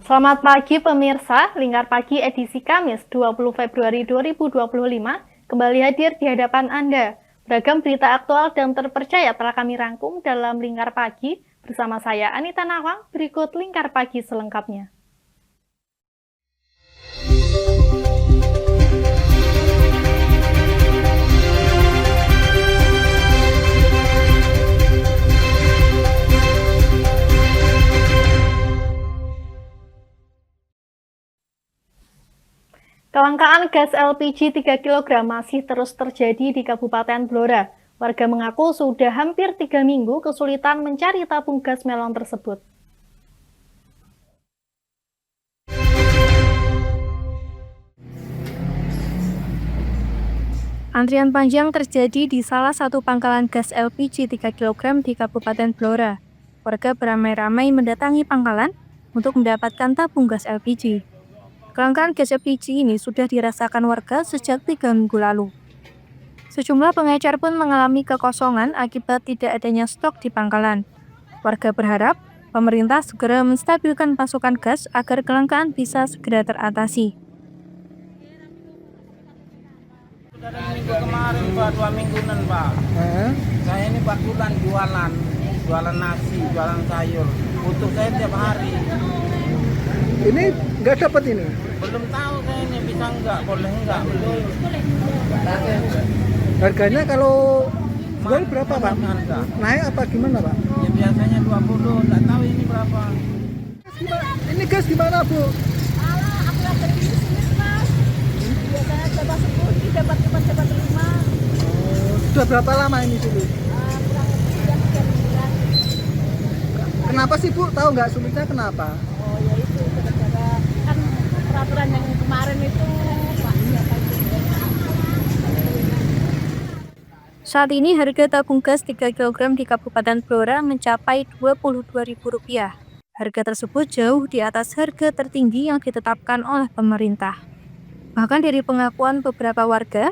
Selamat pagi pemirsa, Lingkar Pagi edisi Kamis 20 Februari 2025 kembali hadir di hadapan Anda. Beragam berita aktual dan terpercaya telah kami rangkum dalam Lingkar Pagi bersama saya Anita Nawang. Berikut Lingkar Pagi selengkapnya. Kelangkaan gas LPG 3 kg masih terus terjadi di Kabupaten Blora. Warga mengaku sudah hampir 3 minggu kesulitan mencari tabung gas melon tersebut. Antrian panjang terjadi di salah satu pangkalan gas LPG 3 kg di Kabupaten Blora. Warga beramai-ramai mendatangi pangkalan untuk mendapatkan tabung gas LPG. Kelangkaan gas LPG ini sudah dirasakan warga sejak 3 minggu lalu. Sejumlah pengecer pun mengalami kekosongan akibat tidak adanya stok di pangkalan. Warga berharap pemerintah segera menstabilkan pasokan gas agar kelangkaan bisa segera teratasi. Dari minggu kemarin Pak, 2 mingguan Pak. Saya ini 4 bulan jualan nasi, jualan sayur. Butuh saya tiap hari. Ini nggak dapat ini? Belum tahu saya ini bisa enggak, boleh enggak. Harganya kalau jual berapa Pak? Harga. Naik apa gimana Pak? Ya biasanya 20, enggak tahu ini berapa. Ini gas di mana Bu? Aku lagi di bisnis Mas. Biasanya coba 10, dapat 5. Sudah berapa lama ini sulit? Kurang lebih sudah 3 bulan. Kenapa sih Bu? Tahu nggak sulitnya kenapa? Oh ya itu gara-gara kan peraturan yang kemarin itu Pak siapa itu? Saat ini harga tabung gas 3 kg di Kabupaten Blora mencapai Rp22.000. Harga tersebut jauh di atas harga tertinggi yang ditetapkan oleh pemerintah. Bahkan dari pengakuan beberapa warga,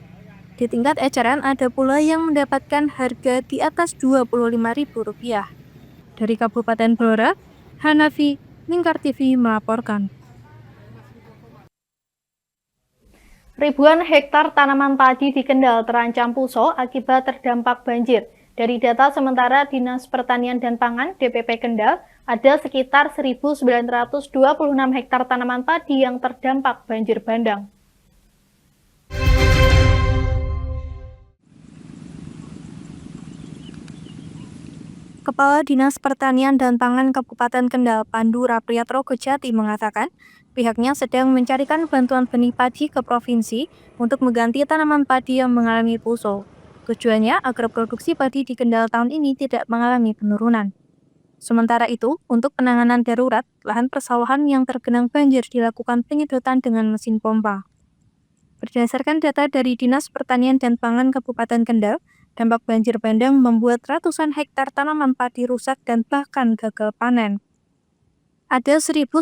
di tingkat eceran ada pula yang mendapatkan harga di atas Rp25.000. Dari Kabupaten Blora, Hanafi, Lingkar TV melaporkan. Ribuan hektar tanaman padi di Kendal terancam puso akibat terdampak banjir. Dari data sementara Dinas Pertanian dan Pangan DPP Kendal, ada sekitar 1.926 hektar tanaman padi yang terdampak banjir bandang. Kepala Dinas Pertanian dan Pangan Kabupaten Kendal, Pandu Rapriyatro Kejati mengatakan, pihaknya sedang mencarikan bantuan benih padi ke provinsi untuk mengganti tanaman padi yang mengalami puso. Tujuannya agar produksi padi di Kendal tahun ini tidak mengalami penurunan. Sementara itu, untuk penanganan darurat, lahan persawahan yang tergenang banjir dilakukan penyedotan dengan mesin pompa. Berdasarkan data dari Dinas Pertanian dan Pangan Kabupaten Kendal, dampak banjir bandang membuat ratusan hektar tanaman padi rusak dan bahkan gagal panen. Ada 1.926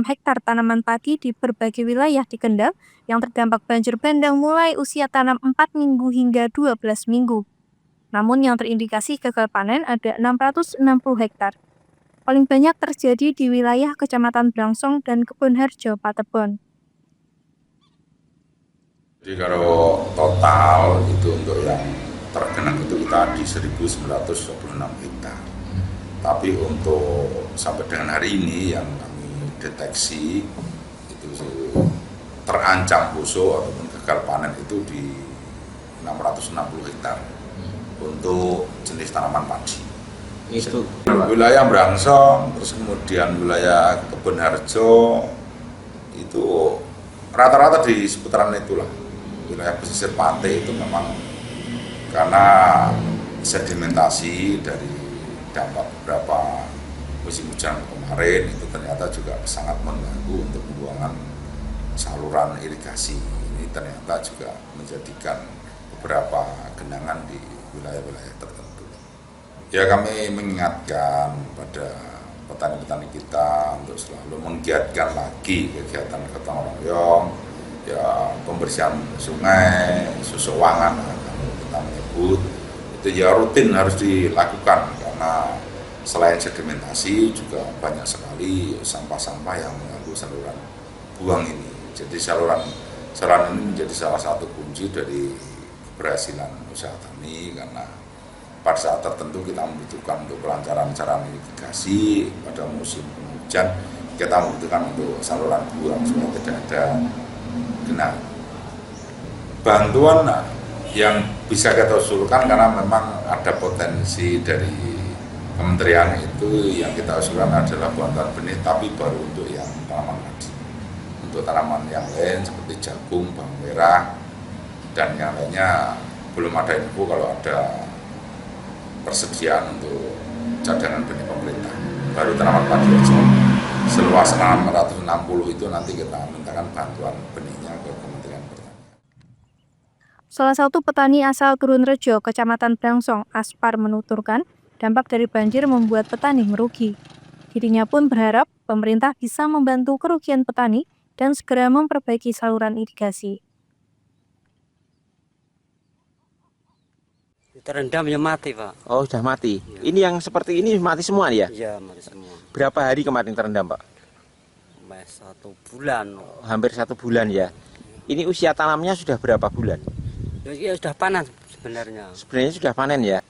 hektar tanaman padi di berbagai wilayah di Kendal yang terdampak banjir bandang mulai usia tanam 4 minggu hingga 12 minggu. Namun yang terindikasi gagal panen ada 660 hektar. Paling banyak terjadi di wilayah Kecamatan Brangsong dan Kebonharjo, Patebon. Jadi kalau total itu untuk yang tergenang itu kita di 1.926 hektar. Tapi untuk sampai dengan hari ini yang kami deteksi itu terancam puso ataupun gagal panen itu di 660 hektar untuk jenis tanaman padi. Itu Wilayah Brangsong, terus kemudian wilayah Kebonharjo itu rata-rata di seputaran itulah. Wilayah pesisir pantai itu memang karena sedimentasi dari dampak beberapa musim hujan kemarin itu ternyata juga sangat mengganggu untuk pembuangan saluran irigasi. Ini ternyata juga menjadikan beberapa genangan di wilayah-wilayah tertentu. Ya kami mengingatkan pada petani-petani kita untuk selalu menggiatkan lagi kegiatan gotong royong, ya pembersihan sungai, susowangan kita menyebut itu ya rutin harus dilakukan karena selain sedimentasi juga banyak sekali sampah-sampah yang mengganggu saluran buang ini. Jadi saluran ini menjadi salah satu kunci dari keberhasilan usaha kami, karena pada saat tertentu kita membutuhkan untuk kelancaran cara irigasi pada musim hujan, kita membutuhkan untuk saluran buang supaya tidak ada genangan. Bantuan yang bisa kita usulkan karena memang ada potensi dari kementerian itu, yang kita usulkan adalah bantuan benih tapi baru untuk yang tanaman padi. Untuk tanaman yang lain seperti jagung, bawang merah, dan yang lainnya belum ada info kalau ada persediaan untuk cadangan benih pemerintah. Baru tanaman padi aja. Seluas 660 itu nanti kita mintakan bantuan benihnya ke Kementerian Pertanian. Salah satu petani asal Turunrejo, Kecamatan Brangsong, Aspar, menuturkan dampak dari banjir membuat petani merugi. Dirinya pun berharap pemerintah bisa membantu kerugian petani dan segera memperbaiki saluran irigasi. Terendam ya mati, Pak. Oh, sudah mati. Ya. Ini yang seperti ini mati semua ya? Iya, mati semua. Berapa hari kemarin terendam, Pak? Sampai 1 bulan. Hampir 1 bulan ya. Ini usia tanamnya sudah berapa bulan? Ya sudah panen sebenarnya. Sebenarnya sudah panen ya?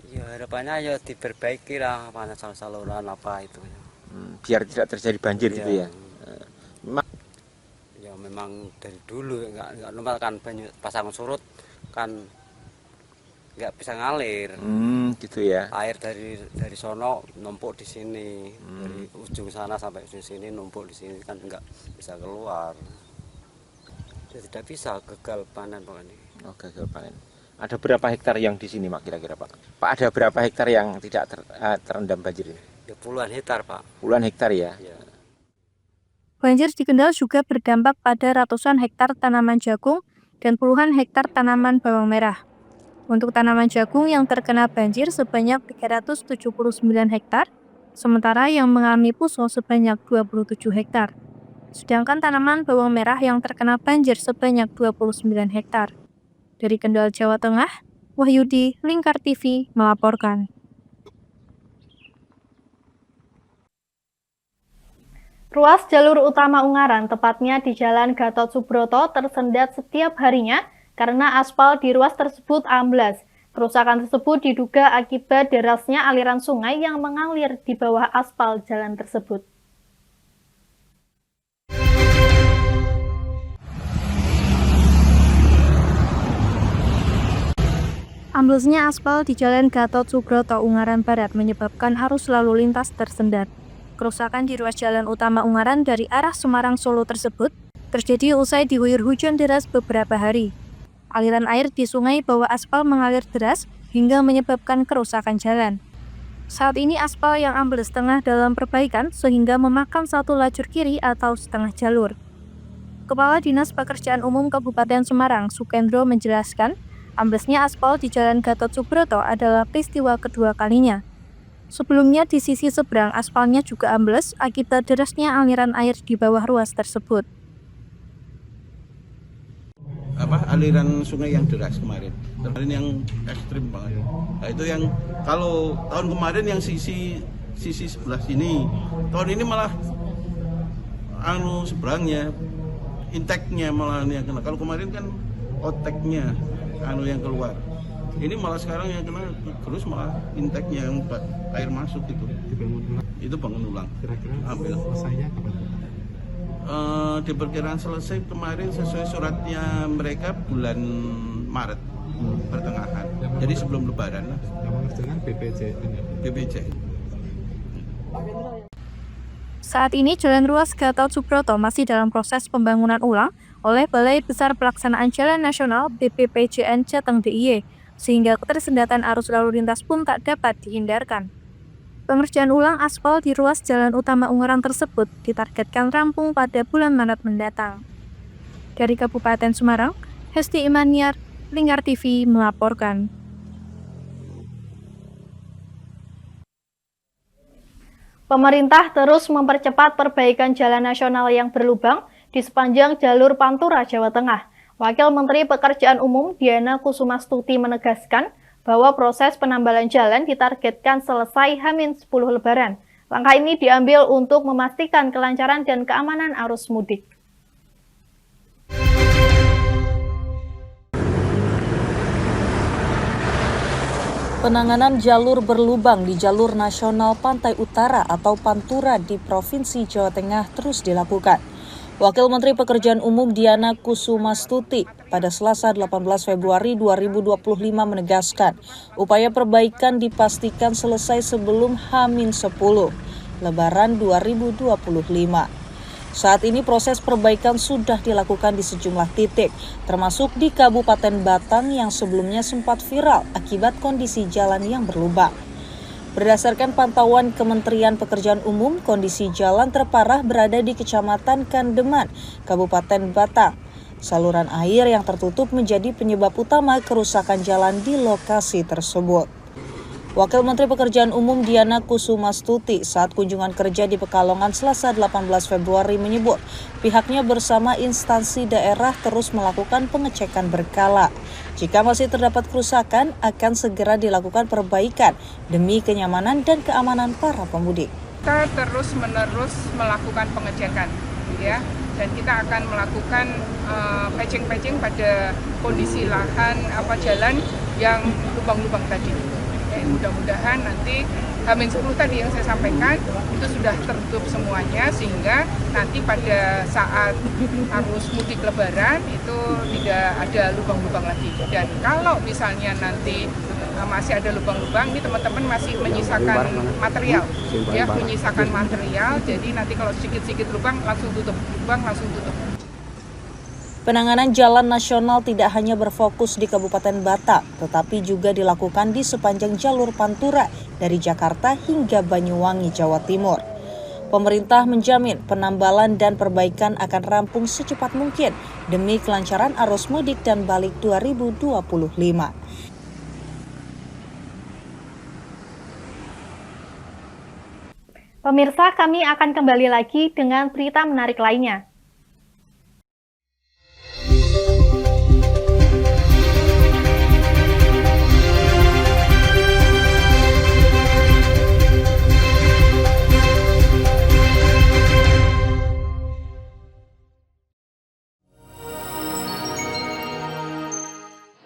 Ya harapannya ya diperbaiki lah panen saluran apa itu. Biar tidak terjadi banjir gitu ya. Ya memang dari dulu nggak normal kan, banyak pasang surut kan nggak bisa ngalir. Gitu ya. Air dari sono numpuk di sini, dari ujung sana sampai ujung sini numpuk di sini kan nggak bisa keluar. Ya, tidak bisa, gagal panen pokoknya. Oh, gagal panen. Ada berapa hektar yang di sini, Pak, kira-kira, Pak? Pak, ada berapa hektar yang tidak terendam banjir ini? Ya puluhan hektar, Pak. Puluhan hektar ya? Ya. Banjir di Kendal juga berdampak pada ratusan hektar tanaman jagung dan puluhan hektar tanaman bawang merah. Untuk tanaman jagung yang terkena banjir sebanyak 379 hektar, sementara yang mengalami puso sebanyak 27 hektar. Sedangkan tanaman bawang merah yang terkena banjir sebanyak 29 hektar. Dari Kendal, Jawa Tengah, Wahyudi, Lingkar TV melaporkan. Ruas jalur utama Ungaran, tepatnya di Jalan Gatot Subroto, tersendat setiap harinya karena aspal di ruas tersebut amblas. Kerusakan tersebut diduga akibat derasnya aliran sungai yang mengalir di bawah aspal jalan tersebut. Amblesnya aspal di Jalan Gatot Subroto, Ungaran Barat menyebabkan arus lalu lintas tersendat. Kerusakan di ruas jalan utama Ungaran dari arah Semarang Solo tersebut terjadi usai diguyur hujan deras beberapa hari. Aliran air di sungai bawah aspal mengalir deras hingga menyebabkan kerusakan jalan. Saat ini aspal yang ambles tengah dalam perbaikan sehingga memakan satu lajur kiri atau setengah jalur. Kepala Dinas Pekerjaan Umum Kabupaten Semarang, Sukendro, menjelaskan, amblesnya aspal di Jalan Gatot Subroto adalah peristiwa kedua kalinya. Sebelumnya di sisi seberang aspalnya juga ambles akibat derasnya aliran air di bawah ruas tersebut. Aliran sungai yang deras kemarin yang ekstrim banget. Nah, itu yang kalau tahun kemarin yang sisi sebelah sini, tahun ini malah seberangnya, inteknya malah yang kena. Kalau kemarin kan oteknya yang keluar. Ini malah sekarang yang kena terus malah inteknya yang air masuk itu bangun ulang. Kira-kira selesainya kapan? Diperkirakan selesai kemarin sesuai suratnya mereka bulan Maret pertengahan. Jadi sebelum Lebaran. Yang mengerjakan BPJ. Saat ini Jalan Ruas Gatot Subroto masih dalam proses pembangunan ulang oleh Balai Besar Pelaksanaan Jalan Nasional BPPJN Jateng DIY, sehingga ketersendatan arus lalu lintas pun tak dapat dihindarkan. Pengerjaan ulang aspal di ruas jalan utama Ungaran tersebut ditargetkan rampung pada bulan Maret mendatang. Dari Kabupaten Semarang, Hesti Imaniar, Lingkar TV melaporkan. Pemerintah terus mempercepat perbaikan jalan nasional yang berlubang di sepanjang jalur Pantura, Jawa Tengah. Wakil Menteri Pekerjaan Umum Diana Kusumastuti menegaskan bahwa proses penambalan jalan ditargetkan selesai H-10 Lebaran. Langkah ini diambil untuk memastikan kelancaran dan keamanan arus mudik. Penanganan jalur berlubang di jalur nasional Pantai Utara atau Pantura di Provinsi Jawa Tengah terus dilakukan. Wakil Menteri Pekerjaan Umum Diana Kusumastuti pada Selasa 18 Februari 2025 menegaskan, upaya perbaikan dipastikan selesai sebelum H-10 Lebaran 2025. Saat ini proses perbaikan sudah dilakukan di sejumlah titik, termasuk di Kabupaten Batang yang sebelumnya sempat viral akibat kondisi jalan yang berlubang. Berdasarkan pantauan Kementerian Pekerjaan Umum, kondisi jalan terparah berada di Kecamatan Kandeman, Kabupaten Batang. Saluran air yang tertutup menjadi penyebab utama kerusakan jalan di lokasi tersebut. Wakil Menteri Pekerjaan Umum Diana Kusumastuti saat kunjungan kerja di Pekalongan Selasa 18 Februari menyebut pihaknya bersama instansi daerah terus melakukan pengecekan berkala. Jika masih terdapat kerusakan, akan segera dilakukan perbaikan demi kenyamanan dan keamanan para pemudik. Kita terus-menerus melakukan pengecekan, ya, dan kita akan melakukan patching pada kondisi lahan jalan yang lubang-lubang tadi. Mudah-mudahan nanti H-10 tadi yang saya sampaikan itu sudah tertutup semuanya, sehingga nanti pada saat arus mudik Lebaran itu tidak ada lubang-lubang lagi. Dan kalau misalnya nanti masih ada lubang-lubang, ini teman-teman masih menyisakan material, ya, menyisakan material. Jadi nanti kalau sedikit-sedikit lubang langsung tutup, lubang langsung tutup. Penanganan jalan nasional tidak hanya berfokus di Kabupaten Batang, tetapi juga dilakukan di sepanjang jalur Pantura dari Jakarta hingga Banyuwangi, Jawa Timur. Pemerintah menjamin penambalan dan perbaikan akan rampung secepat mungkin demi kelancaran arus mudik dan balik 2025. Pemirsa, kami akan kembali lagi dengan berita menarik lainnya.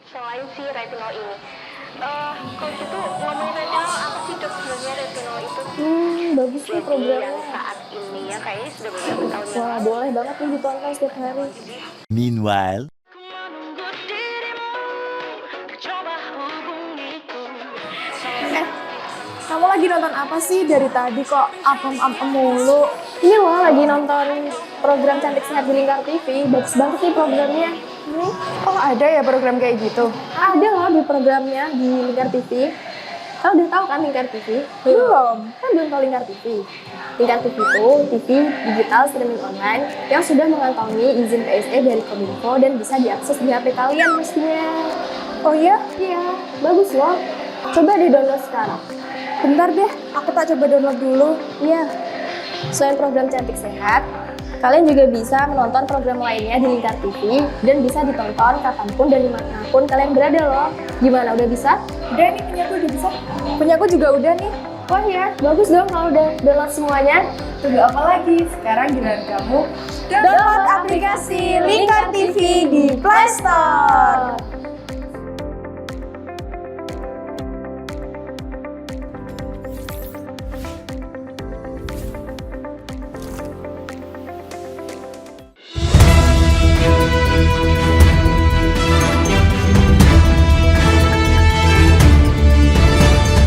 Selain si retinol ini, kalau gitu ngomongin retinol, apa sih dok sebenarnya retinol itu? Bagus nih programnya. Yang saat ini ya kayaknya sudah beberapa tahun yang Wah, lalu. boleh banget nih ditonton setiap hari. Meanwhile, Kamu lagi nonton apa sih dari tadi kok apem-apem mulu? Ini loh lagi nonton program Cantik Sehat di Lingkar TV. Bagus banget nih programnya. Oh ada ya program kayak gitu? Ada loh di programnya di Lingkar TV. Kamu udah tahu kan Lingkar TV? Belum. Kan belum tahu Lingkar TV. Lingkar TV itu TV digital streaming online yang sudah mengantongi izin PSE dari Kominfo dan bisa diakses di HP kalian mestinya. Oh iya? Iya, bagus loh. Coba di-download sekarang. Bentar deh, aku tak coba download dulu. Iya. Selain program Cantik Sehat, kalian juga bisa menonton program lainnya di Lingkar TV dan bisa ditonton kapanpun dan dimanapun kalian berada loh. Gimana, udah bisa? Udah nih, punyaku udah bisa. Punyaku juga udah nih. Wah ya, bagus dong kalau udah download semuanya. Tunggu apa lagi? Sekarang giliran kamu download aplikasi Lingkar TV di Play Store.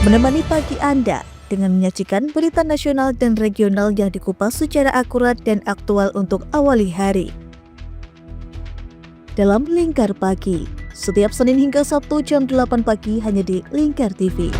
Menemani pagi Anda dengan menyajikan berita nasional dan regional yang dikupas secara akurat dan aktual untuk awali hari. Dalam Lingkar Pagi, setiap Senin hingga Sabtu jam 8 pagi hanya di Lingkar TV.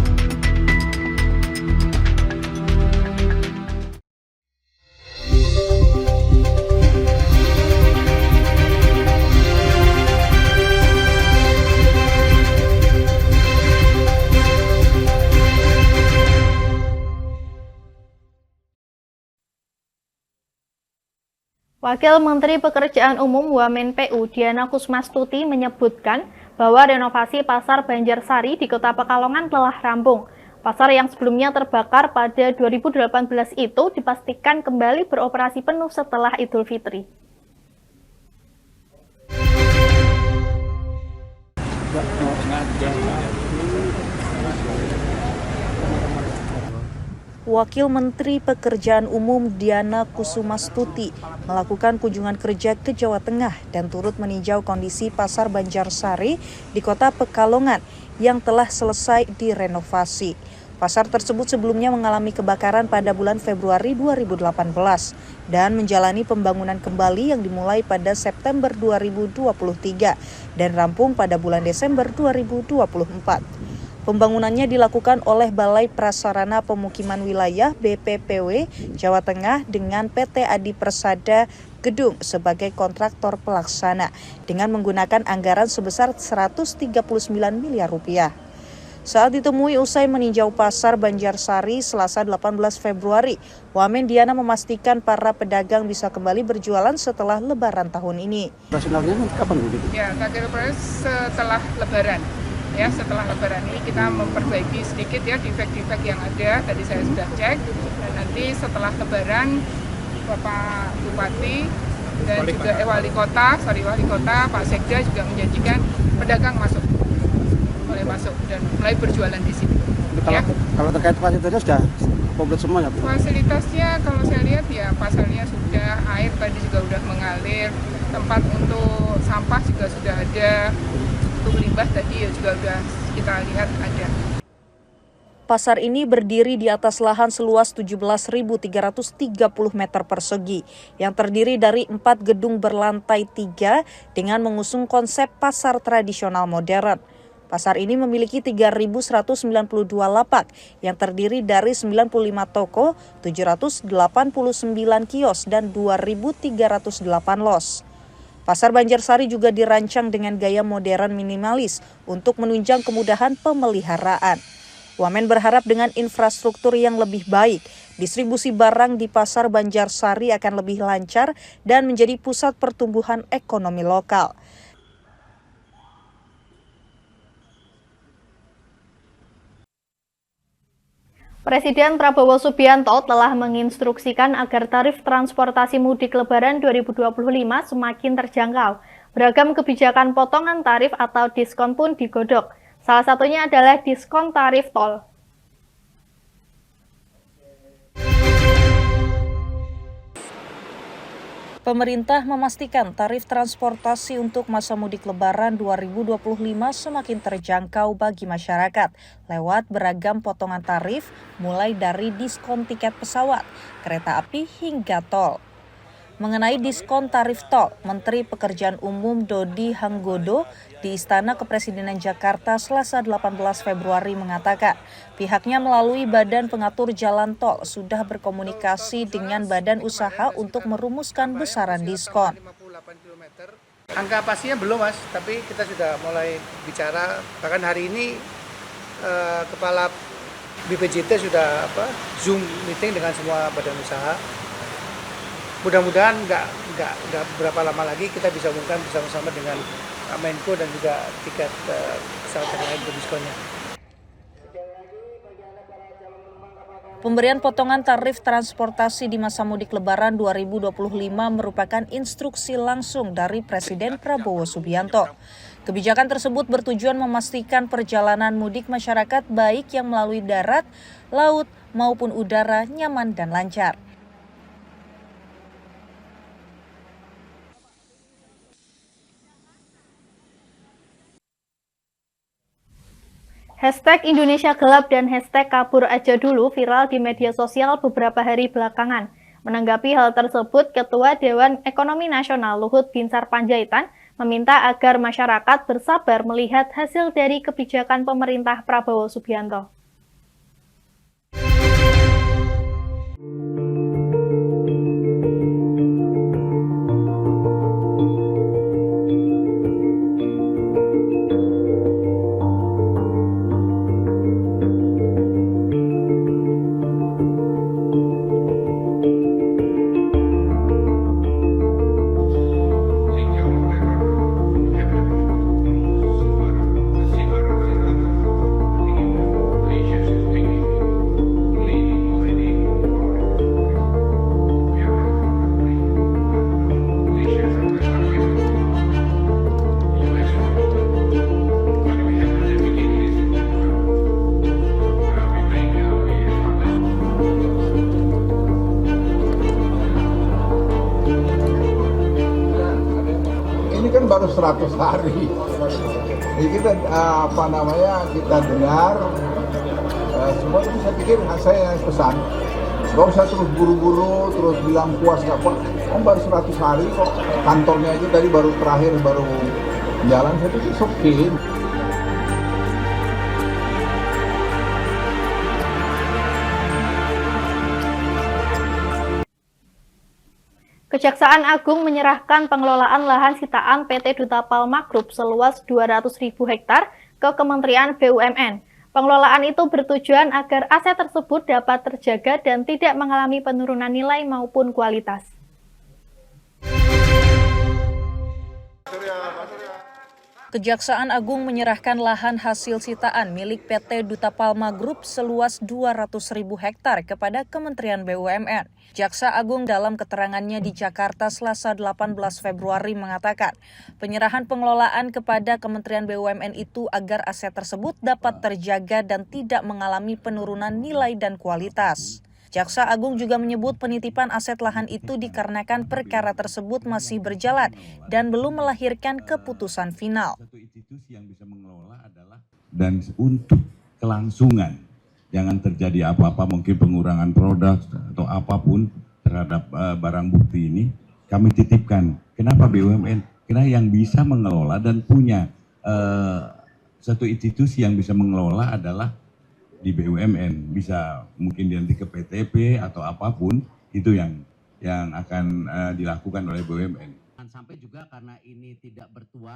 Wakil Menteri Pekerjaan Umum Wamen PU Diana Kusumastuti menyebutkan bahwa renovasi Pasar Banjarsari di Kota Pekalongan telah rampung. Pasar yang sebelumnya terbakar pada 2018 itu dipastikan kembali beroperasi penuh setelah Idul Fitri. Wakil Menteri Pekerjaan Umum Diana Kusumastuti melakukan kunjungan kerja ke Jawa Tengah dan turut meninjau kondisi Pasar Banjarsari di Kota Pekalongan yang telah selesai direnovasi. Pasar tersebut sebelumnya mengalami kebakaran pada bulan Februari 2018 dan menjalani pembangunan kembali yang dimulai pada September 2023 dan rampung pada bulan Desember 2024. Pembangunannya dilakukan oleh Balai Prasarana Pemukiman Wilayah BPPW Jawa Tengah dengan PT Adi Persada Gedung sebagai kontraktor pelaksana dengan menggunakan anggaran sebesar 139 miliar rupiah. Saat ditemui usai meninjau Pasar Banjarsari Selasa 18 Februari, Wamen Diana memastikan para pedagang bisa kembali berjualan setelah Lebaran tahun ini. Operasionalnya kapan? Ya, target operasi setelah Lebaran. Ya, setelah Lebaran ini kita memperbaiki sedikit ya defek-defek yang ada. Tadi saya sudah cek dan nanti setelah Lebaran Bapak Bupati dan juga Wali Kota Pak Sekda juga menjanjikan pedagang mulai masuk dan mulai berjualan di sini. Kalau terkait fasilitasnya sudah komplit semua ya, Bu? Fasilitasnya kalau saya lihat ya pasalnya sudah, air tadi juga sudah mengalir, tempat untuk sampah juga sudah ada. Untuk limbah tadi ya juga sudah kita lihat ada. Pasar ini berdiri di atas lahan seluas 17.330 meter persegi yang terdiri dari 4 gedung berlantai 3 dengan mengusung konsep pasar tradisional modern. Pasar ini memiliki 3.192 lapak yang terdiri dari 95 toko, 789 kios, dan 2.308 los. Pasar Banjarsari juga dirancang dengan gaya modern minimalis untuk menunjang kemudahan pemeliharaan. Wamen berharap dengan infrastruktur yang lebih baik, distribusi barang di Pasar Banjarsari akan lebih lancar dan menjadi pusat pertumbuhan ekonomi lokal. Presiden Prabowo Subianto telah menginstruksikan agar tarif transportasi mudik Lebaran 2025 semakin terjangkau. Beragam kebijakan potongan tarif atau diskon pun digodok. Salah satunya adalah diskon tarif tol. Pemerintah memastikan tarif transportasi untuk masa mudik Lebaran 2025 semakin terjangkau bagi masyarakat lewat beragam potongan tarif mulai dari diskon tiket pesawat, kereta api hingga tol. Mengenai diskon tarif tol, Menteri Pekerjaan Umum Dodi Hanggodo di Istana Kepresidenan Jakarta Selasa 18 Februari mengatakan pihaknya melalui Badan Pengatur Jalan Tol sudah berkomunikasi dengan badan usaha untuk merumuskan besaran diskon. Angka pastinya belum, Mas, tapi kita sudah mulai bicara. Bahkan hari ini Kepala BPJT sudah Zoom meeting dengan semua badan usaha. Mudah-mudahan nggak berapa lama lagi kita bisa umumkan bersama-sama dengan Menko dan juga tiket pesawat yang lain untuk diskonnya. Pemberian potongan tarif transportasi di masa mudik Lebaran 2025 merupakan instruksi langsung dari Presiden Prabowo Subianto. Kebijakan tersebut bertujuan memastikan perjalanan mudik masyarakat baik yang melalui darat, laut, maupun udara nyaman dan lancar. Hashtag Indonesia Gelap dan hashtag Kabur Aja Dulu viral di media sosial beberapa hari belakangan. Menanggapi hal tersebut, Ketua Dewan Ekonomi Nasional Luhut Binsar Panjaitan meminta agar masyarakat bersabar melihat hasil dari kebijakan pemerintah Prabowo Subianto. baru 100 hari. Jadi kita kita dengar semua itu, saya pikir saya pesan gak usah terus buru-buru terus bilang puas gak puas. Baru 100 hari kok, kantornya aja tadi baru jalan, saya pikir oke. Kejaksaan Agung menyerahkan pengelolaan lahan sitaan PT Duta Palma Group seluas 200.000 hektar ke Kementerian BUMN. Pengelolaan itu bertujuan agar aset tersebut dapat terjaga dan tidak mengalami penurunan nilai maupun kualitas. Kejaksaan Agung menyerahkan lahan hasil sitaan milik PT Duta Palma Group seluas 200.000 hektar kepada Kementerian BUMN. Jaksa Agung dalam keterangannya di Jakarta Selasa 18 Februari mengatakan, penyerahan pengelolaan kepada Kementerian BUMN itu agar aset tersebut dapat terjaga dan tidak mengalami penurunan nilai dan kualitas. Jaksa Agung juga menyebut penitipan aset lahan itu dikarenakan perkara tersebut masih berjalan dan belum melahirkan keputusan final. Satu institusi yang bisa mengelola adalah dan untuk kelangsungan, jangan terjadi apa-apa, mungkin pengurangan produk atau apapun terhadap barang bukti ini, kami titipkan. Kenapa BUMN? Karena yang bisa mengelola dan punya satu institusi yang bisa mengelola adalah di BUMN, bisa mungkin nanti ke PTP atau apapun, itu yang akan dilakukan oleh BUMN.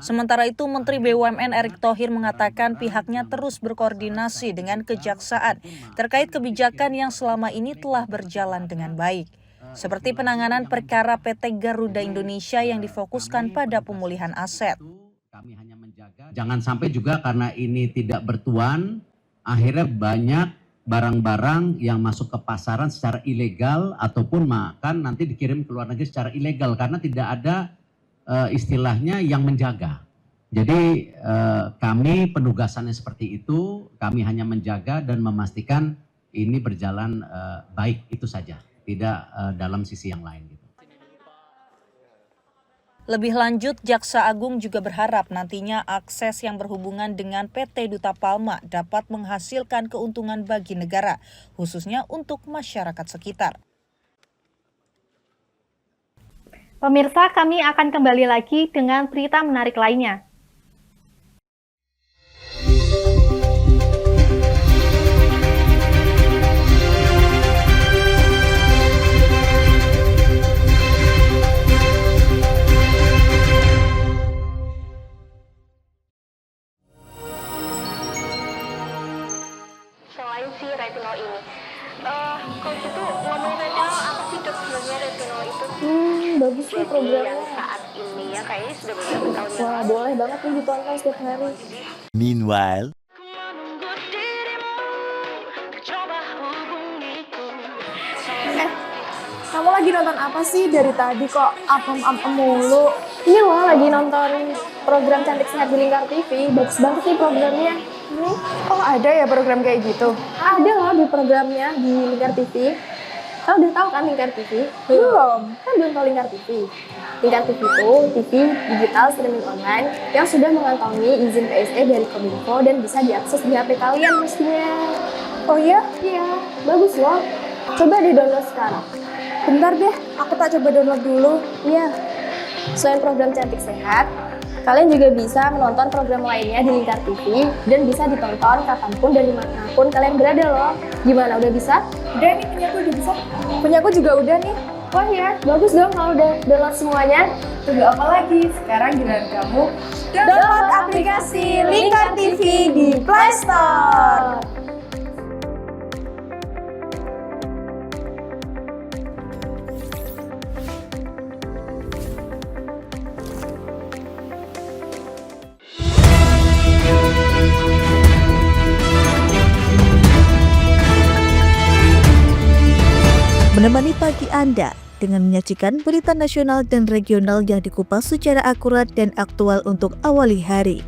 Sementara itu, Menteri BUMN Erick Thohir mengatakan pihaknya terus berkoordinasi dengan Kejaksaan terkait kebijakan yang selama ini telah berjalan dengan baik, seperti penanganan perkara PT Garuda Indonesia yang difokuskan pada pemulihan aset. Jangan sampai juga karena ini tidak bertuan, akhirnya banyak barang-barang yang masuk ke pasaran secara ilegal ataupun makan nanti dikirim ke luar negeri secara ilegal karena tidak ada istilahnya yang menjaga. Jadi kami penugasannya seperti itu, kami hanya menjaga dan memastikan ini berjalan baik, itu saja, tidak dalam sisi yang lain. Lebih lanjut, Jaksa Agung juga berharap nantinya akses yang berhubungan dengan PT Duta Palma dapat menghasilkan keuntungan bagi negara, khususnya untuk masyarakat sekitar. Pemirsa, kami akan kembali lagi dengan berita menarik lainnya. Selain si retinol ini, kalau gitu ngomongin retinol, apa sih dok sebenarnya retinol itu? Bagus nih programnya. Yang saat ini ya kayaknya sudah beberapa tahun yang Wah, boleh banget nih ditonton setiap hari. Meanwhile, Kamu lagi nonton apa sih dari tadi kok apem-apem mulu? Iya loh, lagi nonton program Cantik Sehat di Lingkar TV. Bagus banget nih programnya. Oh, ada ya program kayak gitu? Ada loh di programnya di Lingkar TV. Kau udah tahu kan Lingkar TV? Belum. Kan belum tahu Lingkar TV. Lingkar TV itu TV digital streaming online yang sudah mengantongi izin PSE dari Kominfo dan bisa diakses di HP kalian mestinya. Oh iya? Iya, bagus loh. Coba di-download sekarang. Bentar deh, aku tak coba download dulu. Iya. Selain program Cantik Sehat, kalian juga bisa menonton program lainnya di Lingkar TV dan bisa ditonton kapanpun dan dimanapun kalian berada loh. Gimana, udah bisa? Udah nih, punyaku udah bisa. Punyaku juga udah nih. Wah ya, bagus dong kalau udah download semuanya. Tunggu apa lagi? Sekarang giliran kamu download aplikasi Lingkar TV di Play Store. Menemani pagi Anda dengan menyajikan berita nasional dan regional yang dikupas secara akurat dan aktual untuk awali hari.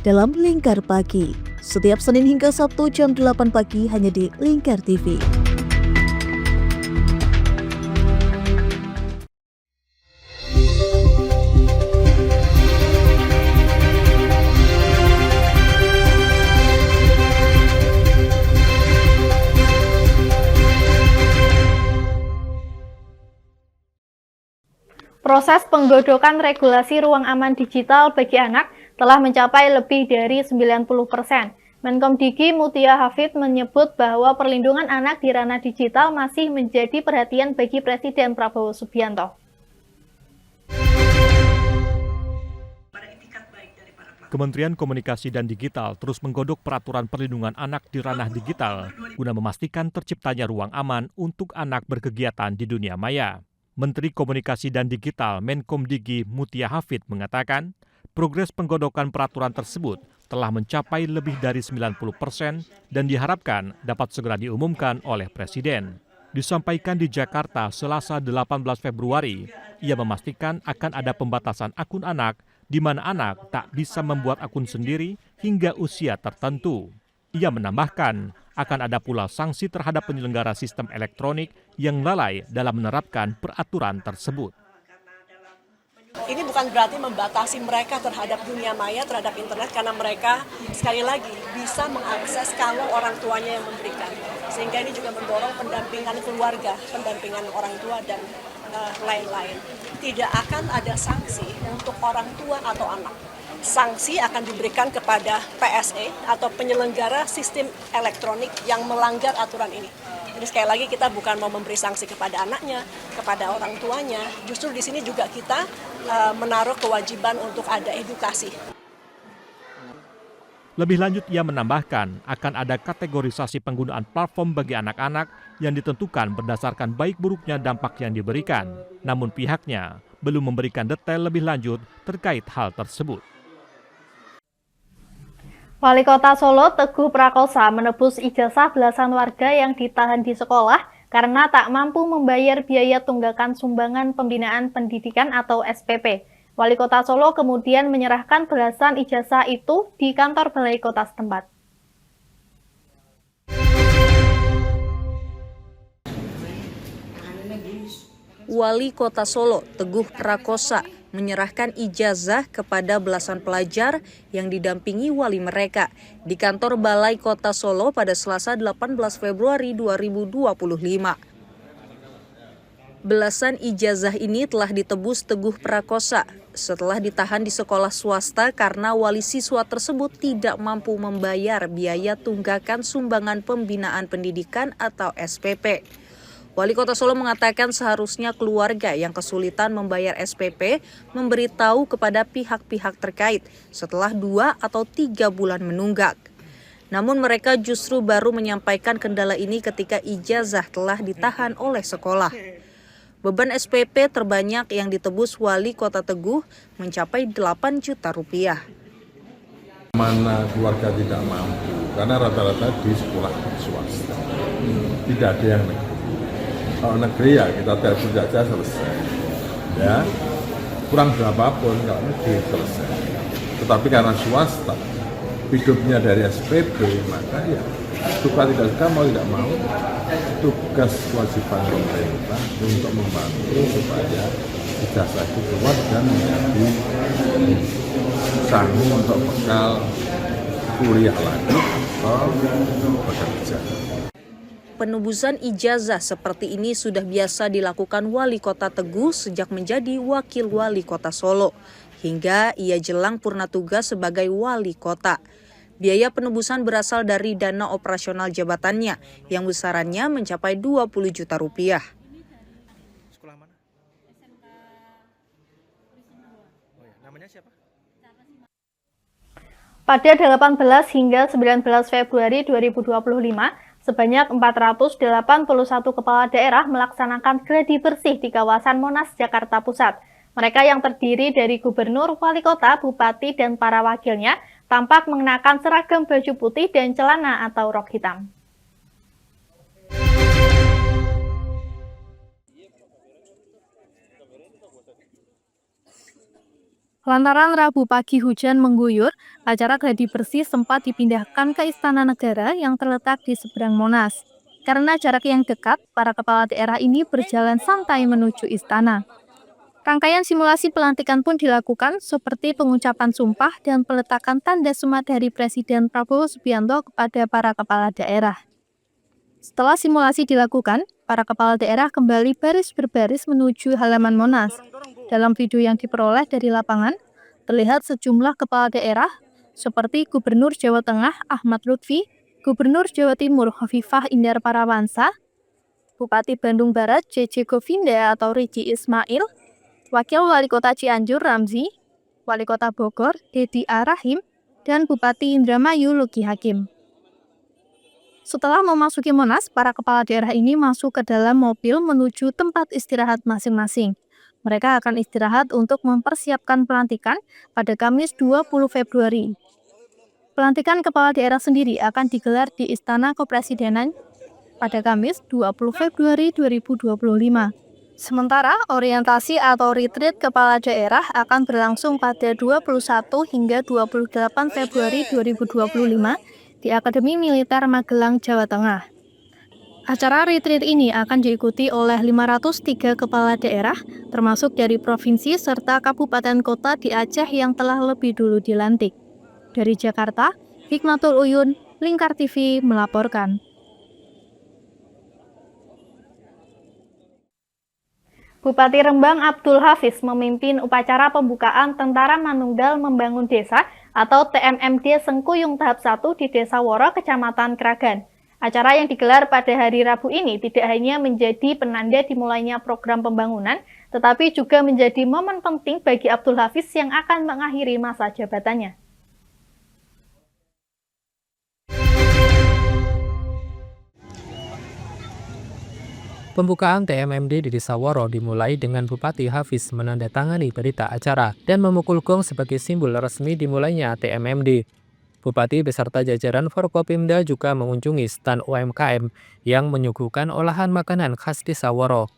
Dalam Lingkar Pagi, setiap Senin hingga Sabtu jam 8 pagi hanya di Lingkar TV. Proses penggodokan regulasi ruang aman digital bagi anak telah mencapai lebih dari 90%. Menkomdigi Mutia Hafid menyebut bahwa perlindungan anak di ranah digital masih menjadi perhatian bagi Presiden Prabowo Subianto. Kementerian Komunikasi dan Digital terus menggodok peraturan perlindungan anak di ranah digital guna memastikan terciptanya ruang aman untuk anak berkegiatan di dunia maya. Menteri Komunikasi dan Digital Menkomdigi Mutia Hafid mengatakan, progres penggodokan peraturan tersebut telah mencapai lebih dari 90% dan diharapkan dapat segera diumumkan oleh Presiden. Disampaikan di Jakarta Selasa 18 Februari, ia memastikan akan ada pembatasan akun anak di mana anak tak bisa membuat akun sendiri hingga usia tertentu. Ia menambahkan, akan ada pula sanksi terhadap penyelenggara sistem elektronik yang lalai dalam menerapkan peraturan tersebut. Ini bukan berarti membatasi mereka terhadap dunia maya, terhadap internet, karena mereka sekali lagi bisa mengakses kalau orang tuanya yang memberikan. Sehingga ini juga mendorong pendampingan keluarga, pendampingan orang tua dan lain-lain. Tidak akan ada sanksi untuk orang tua atau anak. Sanksi akan diberikan kepada PSE atau penyelenggara sistem elektronik yang melanggar aturan ini. Jadi sekali lagi kita bukan mau memberi sanksi kepada anaknya, kepada orang tuanya. Justru di sini juga kita menaruh kewajiban untuk ada edukasi. Lebih lanjut ia menambahkan akan ada kategorisasi penggunaan platform bagi anak-anak yang ditentukan berdasarkan baik buruknya dampak yang diberikan. Namun pihaknya belum memberikan detail lebih lanjut terkait hal tersebut. Wali Kota Solo Teguh Prakosa menebus ijazah belasan warga yang ditahan di sekolah karena tak mampu membayar biaya tunggakan sumbangan pembinaan pendidikan atau SPP. Wali Kota Solo kemudian menyerahkan belasan ijazah itu di kantor Balai Kota setempat. Wali Kota Solo Teguh Prakosa menyerahkan ijazah kepada belasan pelajar yang didampingi wali mereka di kantor Balai Kota Solo pada Selasa 18 Februari 2025. Belasan ijazah ini telah ditebus Teguh Prakosa setelah ditahan di sekolah swasta karena wali siswa tersebut tidak mampu membayar biaya tunggakan sumbangan pembinaan pendidikan atau SPP. Wali Kota Solo mengatakan seharusnya keluarga yang kesulitan membayar SPP memberitahu kepada pihak-pihak terkait setelah 2 atau 3 bulan menunggak. Namun mereka justru baru menyampaikan kendala ini ketika ijazah telah ditahan oleh sekolah. Beban SPP terbanyak yang ditebus Wali Kota Teguh mencapai 8 juta rupiah. Mana keluarga tidak mampu, karena rata-rata di sekolah swasta. Tidak ada yang negeri. Kalau negeri ya kita telepon saja selesai, ya kurang berapapun kalau negeri selesai. Tetapi karena swasta hidupnya dari SPP, maka ya suka tidak suka mau tidak mau tugas kewajiban pemerintah untuk membantu supaya ijazah itu keluar dan menjadi sanggup untuk bekal kuliah lagi atau bekerja. Penebusan ijazah seperti ini sudah biasa dilakukan Wali Kota Teguh sejak menjadi Wakil Wali Kota Solo, hingga ia jelang purna tugas sebagai Wali Kota. Biaya penebusan berasal dari dana operasional jabatannya, yang besarannya mencapai 20 juta rupiah. Sekolah mana? Oh ya, namanya siapa? Pada 18 hingga 19 Februari 2025, sebanyak 481 kepala daerah melaksanakan gladi bersih di kawasan Monas, Jakarta Pusat. Mereka yang terdiri dari gubernur, wali kota, bupati, dan para wakilnya tampak mengenakan seragam baju putih dan celana atau rok hitam. Lantaran Rabu pagi hujan mengguyur, acara gladi bersih sempat dipindahkan ke Istana Negara yang terletak di seberang Monas. Karena jarak yang dekat, para kepala daerah ini berjalan santai menuju istana. Rangkaian simulasi pelantikan pun dilakukan seperti pengucapan sumpah dan peletakan tanda semat dari Presiden Prabowo Subianto kepada para kepala daerah. Setelah simulasi dilakukan, Para kepala daerah kembali baris berbaris menuju halaman Monas. Dalam video yang diperoleh dari lapangan, terlihat sejumlah kepala daerah seperti Gubernur Jawa Tengah Ahmad Lutfi, Gubernur Jawa Timur Hovifah Indar Parawansa, Bupati Bandung Barat JJ Govinda atau Riji Ismail, Wakil Wali Kota Cianjur Ramzi, Wali Kota Bogor Dedi Arahim, dan Bupati Indramayu Luki Hakim. Setelah memasuki Monas, para kepala daerah ini masuk ke dalam mobil menuju tempat istirahat masing-masing. Mereka akan istirahat untuk mempersiapkan pelantikan pada Kamis 20 Februari. Pelantikan kepala daerah sendiri akan digelar di Istana Kepresidenan pada Kamis 20 Februari 2025. Sementara orientasi atau retreat kepala daerah akan berlangsung pada 21 hingga 28 Februari 2025 di Akademi Militer Magelang, Jawa Tengah. Acara retreat ini akan diikuti oleh 503 kepala daerah, termasuk dari provinsi serta kabupaten kota di Aceh yang telah lebih dulu dilantik. Dari Jakarta, Hikmatul Uyun, Lingkar TV melaporkan. Bupati Rembang Abdul Hafiz memimpin upacara pembukaan Tentara Manunggal Membangun Desa atau TMMD Sengkuyung tahap 1 di Desa Woro, Kecamatan Kragan. Acara yang digelar pada hari Rabu ini tidak hanya menjadi penanda dimulainya program pembangunan, tetapi juga menjadi momen penting bagi Abdul Hafiz yang akan mengakhiri masa jabatannya. Pembukaan TMMD di Desa Woro dimulai dengan Bupati Hafiz menandatangani berita acara dan memukul gong sebagai simbol resmi dimulainya TMMD. Bupati beserta jajaran Forkopimda juga mengunjungi stand UMKM yang menyuguhkan olahan makanan khas Desa Woro.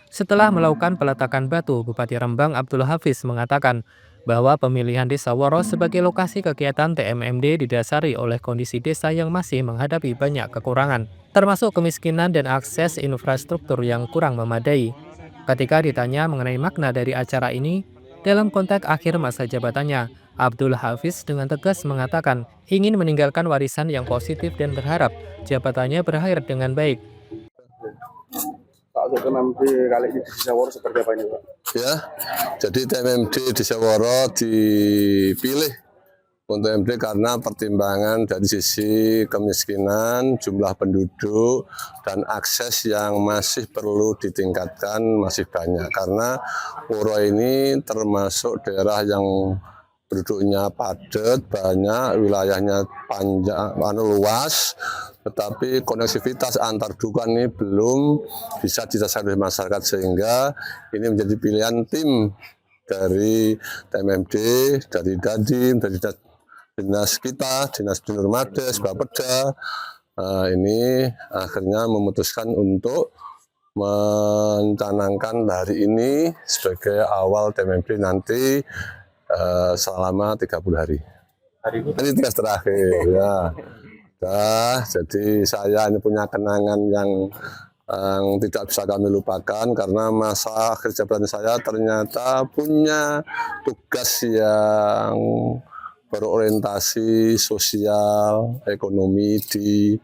Setelah melakukan peletakan batu, Bupati Rembang Abdul Hafiz mengatakan bahwa pemilihan Desa Woro sebagai lokasi kegiatan TMMD didasari oleh kondisi desa yang masih menghadapi banyak kekurangan, termasuk kemiskinan dan akses infrastruktur yang kurang memadai. Ketika ditanya mengenai makna dari acara ini, dalam konteks akhir masa jabatannya, Abdul Hafiz dengan tegas mengatakan ingin meninggalkan warisan yang positif dan berharap jabatannya berakhir dengan baik. TMMD kali ini di Desa Woro seperti apa ini, Pak? Ya, jadi TMMD di Desa Woro dipilih untuk TMMD karena pertimbangan dari sisi kemiskinan, jumlah penduduk, dan akses yang masih perlu ditingkatkan masih banyak. Karena Woro ini termasuk daerah yang penduduknya padat, banyak, wilayahnya panjang, luas, tetapi konektivitas antar dukuhan ini belum bisa dirasakan oleh masyarakat, sehingga ini menjadi pilihan tim dari TMMD, dari Dadim, dari dinas kita, dinas Dinurmades, Bapeda, ini akhirnya memutuskan untuk mencanangkan hari ini sebagai awal TMMD nanti selama 30 hari. Ini tugas terakhir ya. Nah, jadi saya ini punya kenangan yang tidak bisa kami lupakan karena masa akhir jabatan saya ternyata punya tugas yang berorientasi sosial, ekonomi di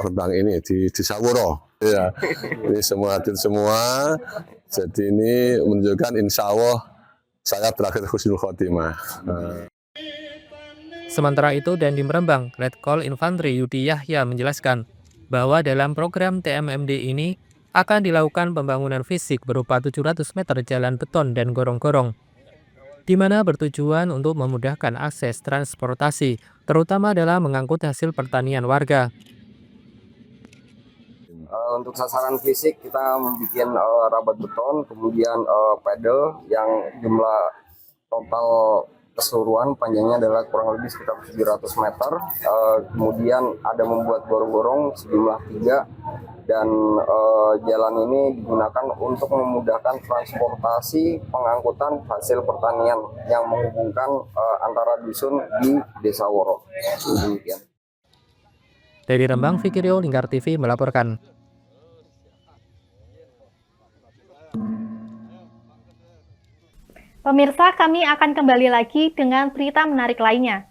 Rembang ini, di Desa Woro. Ya, ini semua hadir semua. Jadi ini menunjukkan insya Allah saya berakhir husnul khotimah. Sementara itu, Dandim Rembang, Letkol Infantri Yudi Yahya menjelaskan bahwa dalam program TMMD ini akan dilakukan pembangunan fisik berupa 700 meter jalan beton dan gorong-gorong, di mana bertujuan untuk memudahkan akses transportasi, terutama dalam mengangkut hasil pertanian warga. Untuk sasaran fisik kita membuat rabat beton, kemudian pedal yang jumlah total keseluruhan panjangnya adalah kurang lebih sekitar 700 meter. Kemudian ada membuat gorong-gorong sejumlah 3, dan jalan ini digunakan untuk memudahkan transportasi pengangkutan hasil pertanian yang menghubungkan antara dusun di Desa Woro. Demikian. Dari Rembang, Fikiryo, Lingkar TV melaporkan. Pemirsa, kami akan kembali lagi dengan berita menarik lainnya.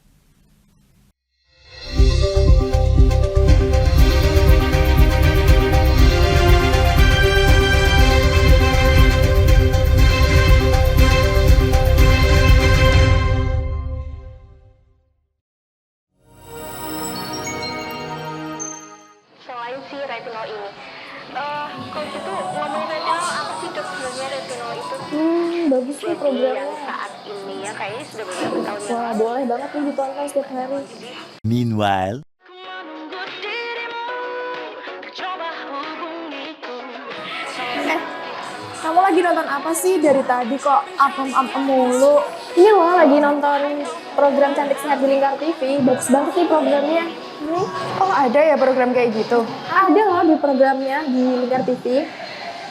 coach itu ngomongin retinol apa sih dok sebenarnya retinol itu? Bagus nih programnya. Yang saat ini ya kayaknya sudah beberapa tahun yang Wah, boleh banget nih ditonton setiap hari. Meanwhile, Kamu lagi nonton apa sih dari tadi kok apem-apem mulu? Ini loh lagi nonton program Cantik Sehat di Lingkar TV. Bagus banget nih programnya. Oh ada ya program kayak gitu? Ada loh di programnya di Lingkar TV.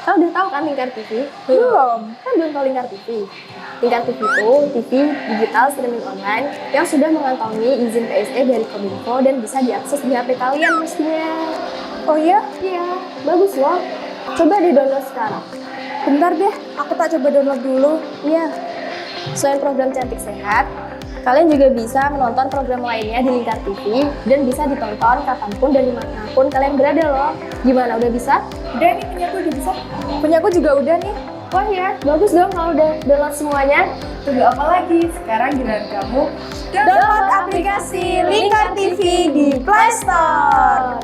Kau udah tahu kan Lingkar TV? Belum. Kan belum tahu Lingkar TV. Lingkar TV itu TV digital streaming online yang sudah mengantongi izin PSE dari Kominfo dan bisa diakses di HP kalian mestinya. Oh iya? Iya, bagus loh. Coba di-download sekarang. Bentar deh, aku tak coba download dulu. Iya. Selain program Cantik Sehat, kalian juga bisa menonton program lainnya di Lingkar TV dan bisa ditonton kapanpun dan dimanapun kalian berada loh. Gimana, udah bisa? Udah nih, punyaku udah bisa. Punyaku juga udah nih. Wah ya, bagus dong kalau udah download semuanya. Tunggu apa lagi? Sekarang giliran kamu download aplikasi Lingkar TV di Play Store.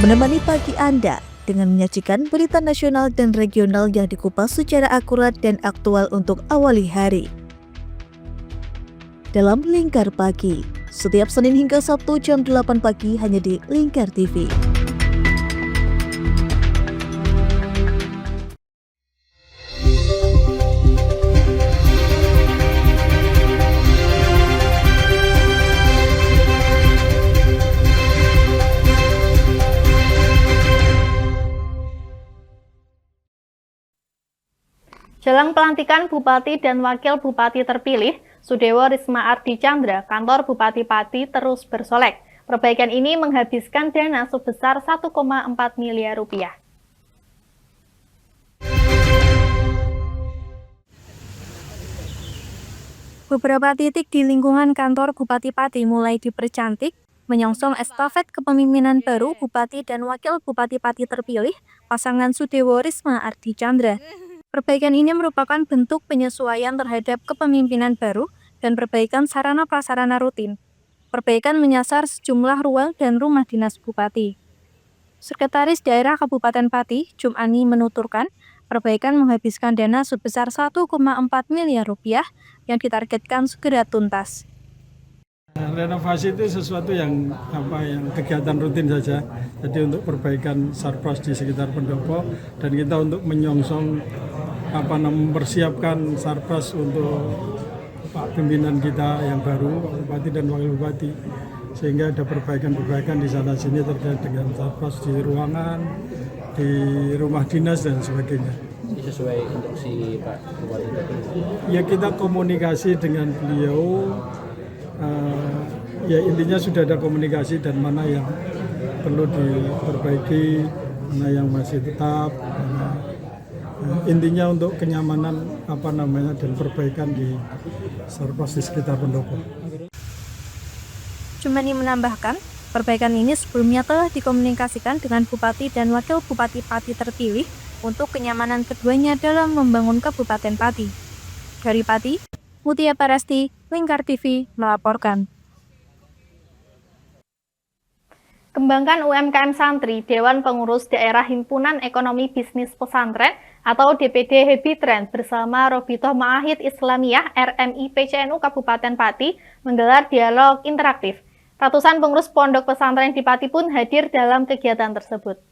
Menemani pagi Anda dengan menyajikan berita nasional dan regional yang dikupas secara akurat dan aktual untuk awali hari. Dalam Lingkar Pagi, setiap Senin hingga Sabtu jam 8 pagi hanya di Lingkar TV. Jelang pelantikan Bupati dan Wakil Bupati terpilih, Sudewo Risma Ardi Chandra, kantor Bupati Pati terus bersolek. Perbaikan ini menghabiskan dana sebesar 1,4 miliar rupiah. Beberapa titik di lingkungan kantor Bupati Pati mulai dipercantik, menyongsong estafet kepemimpinan baru Bupati dan Wakil Bupati Pati terpilih, pasangan Sudewo Risma Ardi Chandra. Perbaikan ini merupakan bentuk penyesuaian terhadap kepemimpinan baru dan perbaikan sarana prasarana rutin. Perbaikan menyasar sejumlah ruang dan rumah dinas Bupati. Sekretaris Daerah Kabupaten Pati, Jum'ani menuturkan, perbaikan menghabiskan dana sebesar 1,4 miliar rupiah yang ditargetkan segera tuntas. Renovasi itu sesuatu yang kegiatan rutin saja. Jadi untuk perbaikan sarpras di sekitar pendopo dan kita untuk menyongsong mempersiapkan sarpras untuk Pak pimpinan kita yang baru, Pak Bupati dan Wakil Bupati. Sehingga ada perbaikan-perbaikan di sana sini terkait dengan sarpras di ruangan, di rumah dinas dan sebagainya. Sesuai instruksi Pak Bupati tadi. Ya kita komunikasi dengan beliau. Ya intinya sudah ada komunikasi dan mana yang perlu diperbaiki, mana yang masih tetap. Intinya untuk kenyamanan dan perbaikan di sarpras di sekitar pendopo. Jum'ani menambahkan, perbaikan ini sebelumnya telah dikomunikasikan dengan Bupati dan Wakil Bupati Pati terpilih untuk kenyamanan keduanya dalam membangun Kabupaten Pati. Dari Pati, Mutia Parasti, Lingkar TV melaporkan. Kembangkan UMKM Santri, Dewan Pengurus Daerah Himpunan Ekonomi Bisnis Pesantren atau DPD Hebitren bersama Robitoh Ma'ahid Islamiyah RMI PCNU Kabupaten Pati menggelar dialog interaktif. Ratusan pengurus pondok pesantren di Pati pun hadir dalam kegiatan tersebut.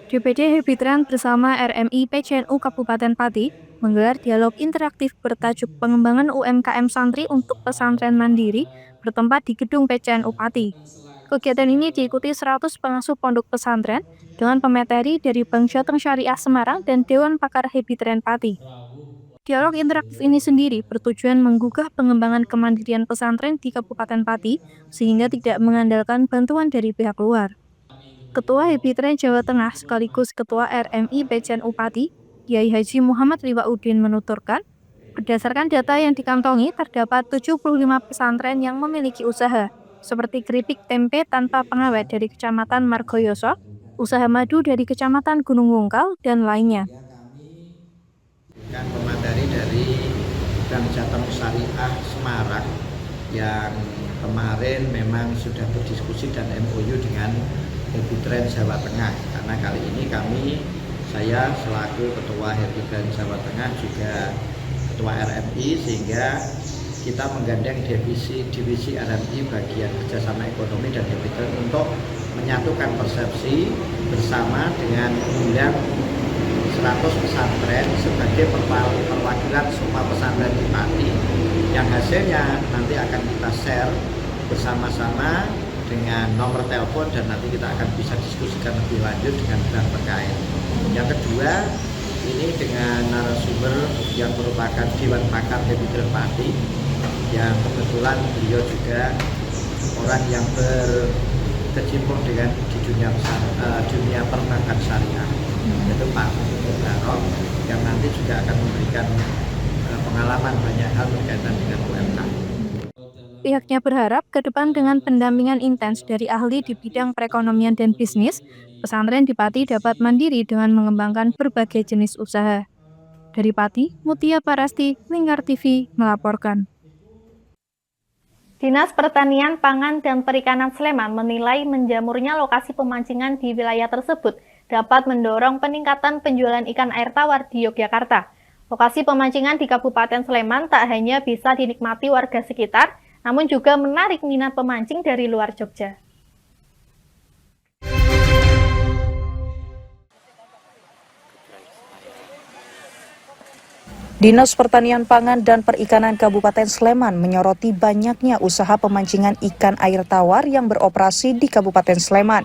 DPD Hebitren bersama RMI PCNU Kabupaten Pati menggelar dialog interaktif bertajuk pengembangan UMKM Santri untuk pesantren mandiri bertempat di gedung PCNU Pati. Kegiatan ini diikuti 100 pengasuh pondok pesantren dengan pemateri dari Bank Jateng Syariah Semarang dan Dewan Pakar Hebitren Pati. Dialog interaktif ini sendiri bertujuan menggugah pengembangan kemandirian pesantren di Kabupaten Pati sehingga tidak mengandalkan bantuan dari pihak luar. Ketua Hebitren Jawa Tengah sekaligus Ketua RMI PCNU Pati, Kiai Haji Muhammad Liwauddin menuturkan, Berdasarkan data yang dikantongi, terdapat 75 pesantren yang memiliki usaha, seperti keripik tempe tanpa pengawet dari Kecamatan Margoyoso, usaha madu dari Kecamatan Gunung Wungkal, dan lainnya. Komentari dari Bank Jateng Syariah Semarang yang kemarin memang sudah berdiskusi dan MOU dengan Happy Trend Jawa Tengah, karena kali ini saya selaku Ketua Happy Trend Jawa Tengah juga Ketua RMI, sehingga kita menggandeng divisi RMI bagian kerjasama ekonomi dan Happy Trend untuk menyatukan persepsi bersama dengan mengundang 100 pesantren sebagai perwakilan semua pesantren di Pati, yang hasilnya nanti akan kita share bersama-sama dengan nomor telepon, dan nanti kita akan bisa diskusikan lebih lanjut dengan pihak terkait. Yang kedua, ini dengan narasumber yang merupakan Dewan Pakar Happy Trend Pati, yang kebetulan beliau juga orang yang berkecimpung dengan di dunia perbankan syariah, yaitu Pak Barok, yang nanti juga akan memberikan pengalaman banyak hal berkaitan dengan UMKM. Pihaknya berharap ke depan dengan pendampingan intens dari ahli di bidang perekonomian dan bisnis, pesantren di Pati dapat mandiri dengan mengembangkan berbagai jenis usaha. Dari Pati, Mutia Parasti, Lingkar TV melaporkan. Dinas Pertanian, Pangan, dan Perikanan Sleman menilai menjamurnya lokasi pemancingan di wilayah tersebut dapat mendorong peningkatan penjualan ikan air tawar di Yogyakarta. Lokasi pemancingan di Kabupaten Sleman tak hanya bisa dinikmati warga sekitar, namun juga menarik minat pemancing dari luar Jogja. Dinas Pertanian, Pangan, dan Perikanan Kabupaten Sleman menyoroti banyaknya usaha pemancingan ikan air tawar yang beroperasi di Kabupaten Sleman.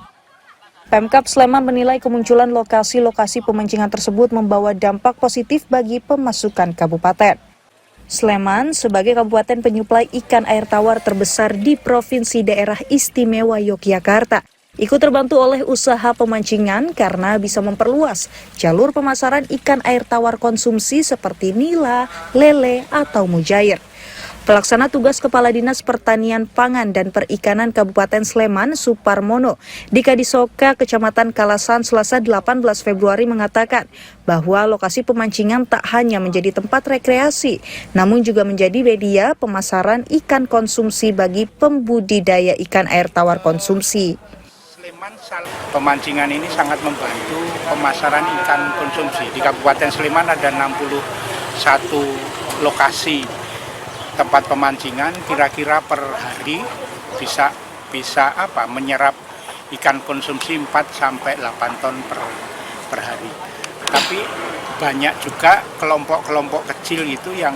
Pemkab Sleman menilai kemunculan lokasi-lokasi pemancingan tersebut membawa dampak positif bagi pemasukan kabupaten. Sleman sebagai kabupaten penyuplai ikan air tawar terbesar di Provinsi Daerah Istimewa Yogyakarta, ikut terbantu oleh usaha pemancingan karena bisa memperluas jalur pemasaran ikan air tawar konsumsi seperti nila, lele, atau mujair. Pelaksana tugas Kepala Dinas Pertanian, Pangan, dan Perikanan Kabupaten Sleman, Suparmono, di Kadisoka, Kecamatan Kalasan, Selasa 18 Februari mengatakan bahwa lokasi pemancingan tak hanya menjadi tempat rekreasi, namun juga menjadi media pemasaran ikan konsumsi bagi pembudidaya ikan air tawar konsumsi. Pemancingan ini sangat membantu pemasaran ikan konsumsi. Di Kabupaten Sleman ada 61 lokasi tempat pemancingan, kira-kira per hari bisa menyerap ikan konsumsi 4 sampai 8 ton per hari. Tapi banyak juga kelompok-kelompok kecil itu yang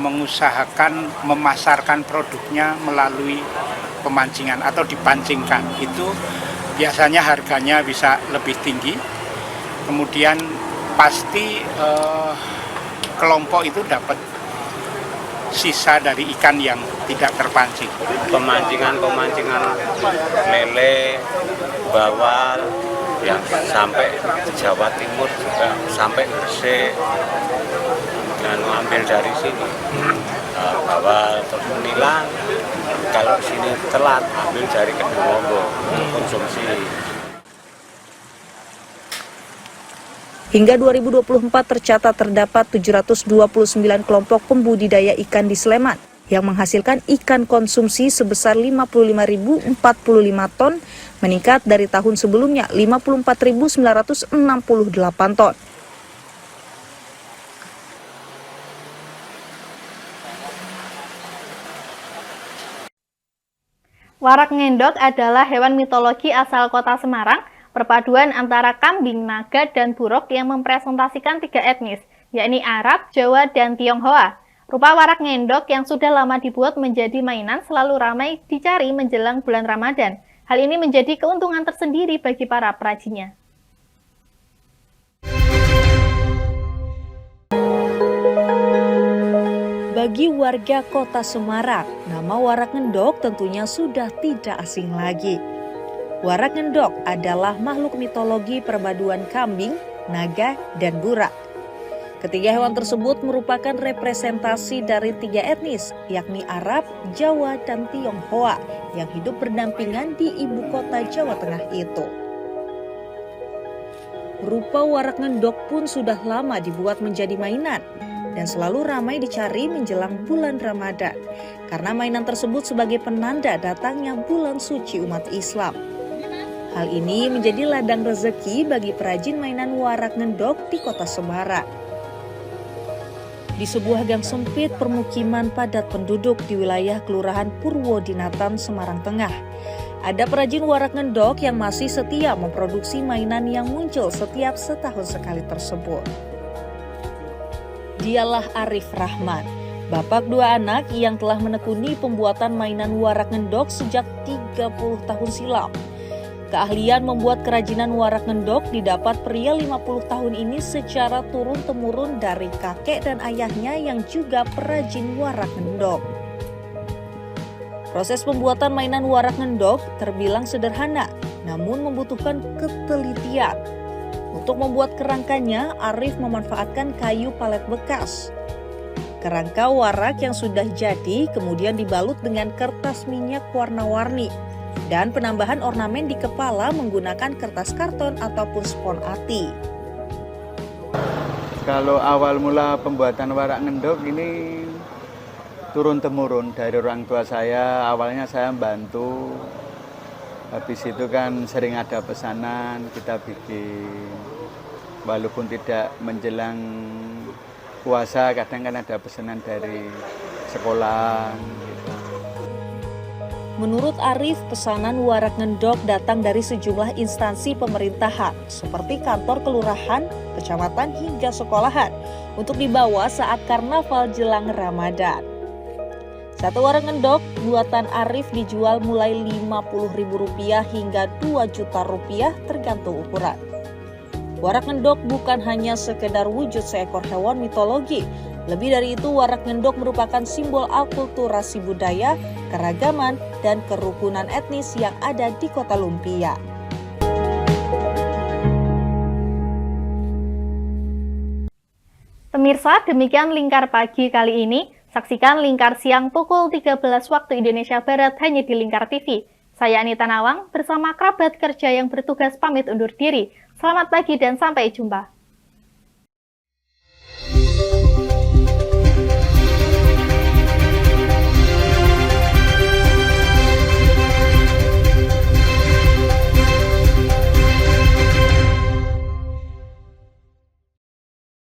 mengusahakan memasarkan produknya melalui pemancingan atau dipancingkan. Itu biasanya harganya bisa lebih tinggi. Kemudian pasti kelompok itu dapat sisa dari ikan yang tidak terpancing. Pemancingan lele, bawal, yang sampai Jawa Timur juga sampai Gresik dan ambil dari sini. Bawal terus nila, kalau sini telat ambil dari Kedungombo konsumsi. Hingga 2024 tercatat terdapat 729 kelompok pembudidaya ikan di Sleman yang menghasilkan ikan konsumsi sebesar 55.045 ton, meningkat dari tahun sebelumnya 54.968 ton. Warak ngendok adalah hewan mitologi asal kota Semarang, perpaduan antara kambing, naga, dan buruk yang mempresentasikan 3 etnis, yakni Arab, Jawa, dan Tionghoa. Rupa warak ngendok yang sudah lama dibuat menjadi mainan selalu ramai dicari menjelang bulan Ramadan. Hal ini menjadi keuntungan tersendiri bagi para perajinnya. Bagi warga kota Semarang, nama warak ngendok tentunya sudah tidak asing lagi. Warak ngendok adalah makhluk mitologi perpaduan kambing, naga, dan burak. Ketiga hewan tersebut merupakan representasi dari 3 etnis, yakni Arab, Jawa, dan Tionghoa yang hidup berdampingan di ibu kota Jawa Tengah itu. Rupa warak ngendok pun sudah lama dibuat menjadi mainan dan selalu ramai dicari menjelang bulan Ramadan karena mainan tersebut sebagai penanda datangnya bulan suci umat Islam. Hal ini menjadi ladang rezeki bagi perajin mainan warak ngendok di kota Semarang. Di sebuah gang sempit permukiman padat penduduk di wilayah Kelurahan Purwodinatan, Semarang Tengah, ada perajin warak ngendok yang masih setia memproduksi mainan yang muncul setiap setahun sekali tersebut. Dialah Arif Rahman, bapak 2 anak yang telah menekuni pembuatan mainan warak ngendok sejak 30 tahun silam. Keahlian membuat kerajinan warak ngendok didapat pria 50 tahun ini secara turun-temurun dari kakek dan ayahnya yang juga perajin warak ngendok. Proses pembuatan mainan warak ngendok terbilang sederhana, namun membutuhkan ketelitian. Untuk membuat kerangkanya, Arif memanfaatkan kayu palet bekas. Kerangka warak yang sudah jadi kemudian dibalut dengan kertas minyak warna-warni dan penambahan ornamen di kepala menggunakan kertas karton ataupun spon ati. Kalau awal mula pembuatan warak ngendok ini turun-temurun dari orang tua saya. Awalnya saya bantu, habis itu kan sering ada pesanan, kita bikin. Walaupun tidak menjelang puasa, kadang kan ada pesanan dari sekolah. Menurut Arif, pesanan warak ngendok datang dari sejumlah instansi pemerintahan seperti kantor kelurahan, kecamatan hingga sekolahan untuk dibawa saat karnaval jelang Ramadan. Satu warak ngendok buatan Arif dijual mulai Rp50.000 hingga Rp2 juta tergantung ukuran. Warak ngendok bukan hanya sekedar wujud seekor hewan mitologi. Lebih dari itu, warak ngendok merupakan simbol akulturasi budaya, keragaman, dan kerukunan etnis yang ada di Kota Lumpia. Pemirsa, demikian Lingkar Pagi kali ini. Saksikan Lingkar Siang pukul 13 waktu Indonesia Barat hanya di Lingkar TV. Saya Anita Nawang bersama kerabat kerja yang bertugas pamit undur diri. Selamat pagi dan sampai jumpa.